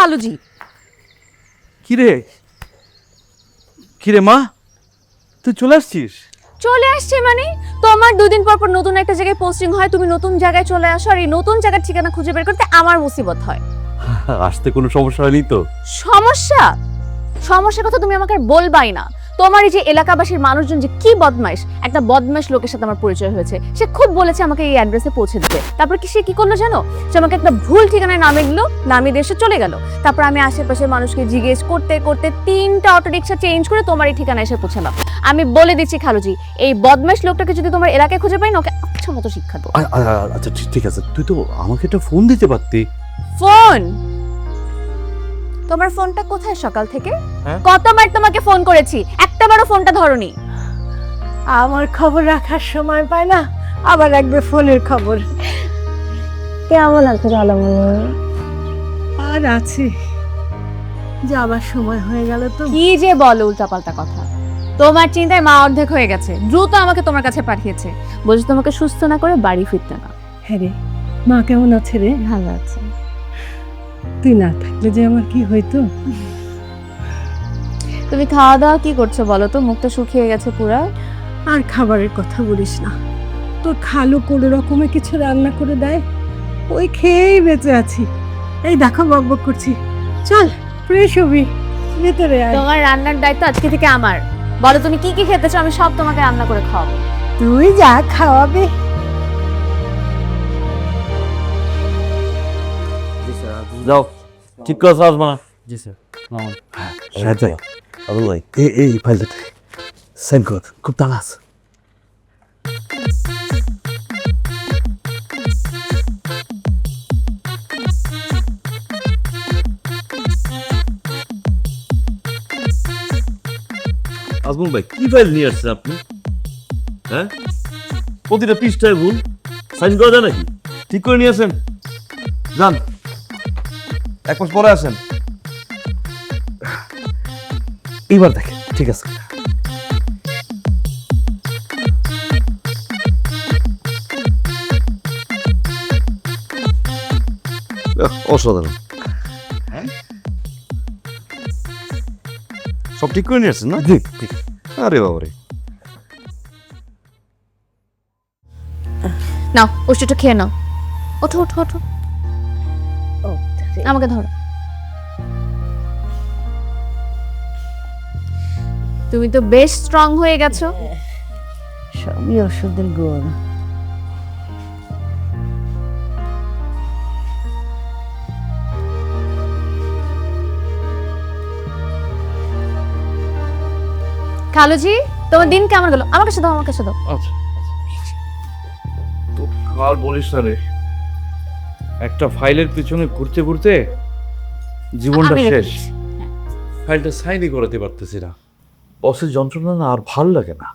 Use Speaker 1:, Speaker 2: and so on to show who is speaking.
Speaker 1: খালুজি।
Speaker 2: কিরে কিরে মা, তুই চলে আসছিস?
Speaker 1: চলে আসছে মানে? তোমার দুদিন পর পর নতুন একটা জায়গায় পোস্টিং হয়, তুমি নতুন জায়গায় চলে আসো, আর এই নতুন জায়গার ঠিকানা খুঁজে বের করতে আমার মুসিবত হয়।
Speaker 2: আসতে কোনো সমস্যা হয়নি তো?
Speaker 1: সমস্যা? সমস্যার কথা তুমি আমাকে আর বলবাই না। তোমার এই যে এলাকাবাসীর মানুষজন যে কি বদমাইশ, একটা বদমাইশ লোকের সাথে আমার পরিচয় হয়েছে। সে খুব বলেছে আমাকে এই অ্যাড্রেসে পৌঁছে দিতে। তারপর কি সে কি করলো জানো? সে আমাকে একটা ভুল ঠিকানায় নামিয়ে দিল, নামিয়ে দিয়ে সে চলে গেল। তারপর আমি আশেপাশের মানুষকে জিজ্ঞেস করতে করতে 3টা অটো রিক্সা চেঞ্জ করে তোমার এই ঠিকানায় এসে পৌঁছালাম। আমি বলে দিচ্ছি খালুজি, এই বদমাইশ লোকটাকে যদি তোমার এলাকায় খুঁজে পাই না, ওকে আচ্ছা মতো শিক্ষা দাও।
Speaker 2: আচ্ছা ঠিক আছে, তুই তো আমাকে একটা ফোন দিতে পারতি।
Speaker 1: ফোন? তোমার ফোনটা কোথায় সকাল থেকে?
Speaker 2: হ্যাঁ?
Speaker 1: কতবার তোমাকে ফোন করেছি, একটাবারও ফোনটা ধরোনি।
Speaker 3: আমার খবর রাখার সময় পায় না, আবার রাখবে ফোনের খবর।
Speaker 1: কেমন আছো আলামনি?
Speaker 3: আর আছে, যাবার সময় হয়ে গেল তো।
Speaker 1: কি যে বলো উল্টাপাল্টা কথা। তোমার চিন্তায় মা অর্ধেক হয়ে গেছে, দ্রুত আমাকে তোমার কাছে পাঠিয়েছে, বলছে তোমাকে সুস্থ না করে বাড়ি ফিরতে না।
Speaker 3: হ্যাঁ রে, মা কেমন আছে রে?
Speaker 1: ভালো আছে।
Speaker 3: তুই না থাকলে যে আমার কি হইতো।
Speaker 1: তুমি খাওয়া দাওয়া কি করছো বলো তো, মুখটা শুকিয়ে গেছে পুরা।
Speaker 3: আর খাবারের কথা বলিস না, তোর খালু কোনো রকমে কিছু রান্না করে দেয়, ওই খেয়েই বেঁচে আছি। এই দেখো বকবক করছি, চল ফ্রেশ হবি, ভেতরে আয়।
Speaker 1: তোমার রান্নার দায়িত্ব আজকে থেকে আমার। বলো তুমি কি কি খেতে চাও, আমি সব তোমাকে রান্না করে খাওয়াবো।
Speaker 3: তুই যা খাওয়াবি।
Speaker 4: যাও, ঠিক করে আসবো না।
Speaker 2: জি স্যার। শাহেদ ভাই, আবুল ভাই, এই ফাইলটা সাইন কর, খুব তাড়া আছে।
Speaker 4: আজমল ভাই, কি ফাইল নিয়ে আসছেন আপনি? হ্যাঁ, প্রতিটা পৃষ্ঠায় ভুল, সাইন করা যায় নাকি? ঠিক করে নিয়ে আসেন, যান, 1 মাস পরে আসেন।
Speaker 2: এইবার দেখে ঠিক আছে।
Speaker 4: অসাধারণ। সব ঠিক করে নিয়ে আসছেন না?
Speaker 2: ঠিক ঠিক।
Speaker 4: আরে বাবারে,
Speaker 1: নাও ওষুধটা খেয়ে নাও। ওঠো ওঠো ওঠো, আমাকে ধরো। তুমি তো বেশ স্ট্রং হয়ে গেছো।
Speaker 3: সবই ওষুধের গুণ।
Speaker 1: খালুজি, তোমার দিন কেমন গেল? আমার কাছে দাও, আমার কাছে দাও।
Speaker 4: আচ্ছা তো কাল বলিস না রে, একটা ফাইলের পিছনে ঘুরতে ঘুরতে জীবনটা
Speaker 1: আমি রেখে
Speaker 4: শেষ।
Speaker 1: দিচ্ছি।
Speaker 4: ফাইলটা সাইনই করাতে পারতেছি না। বসের যন্ত্রণা না আর ভাল লাগে না।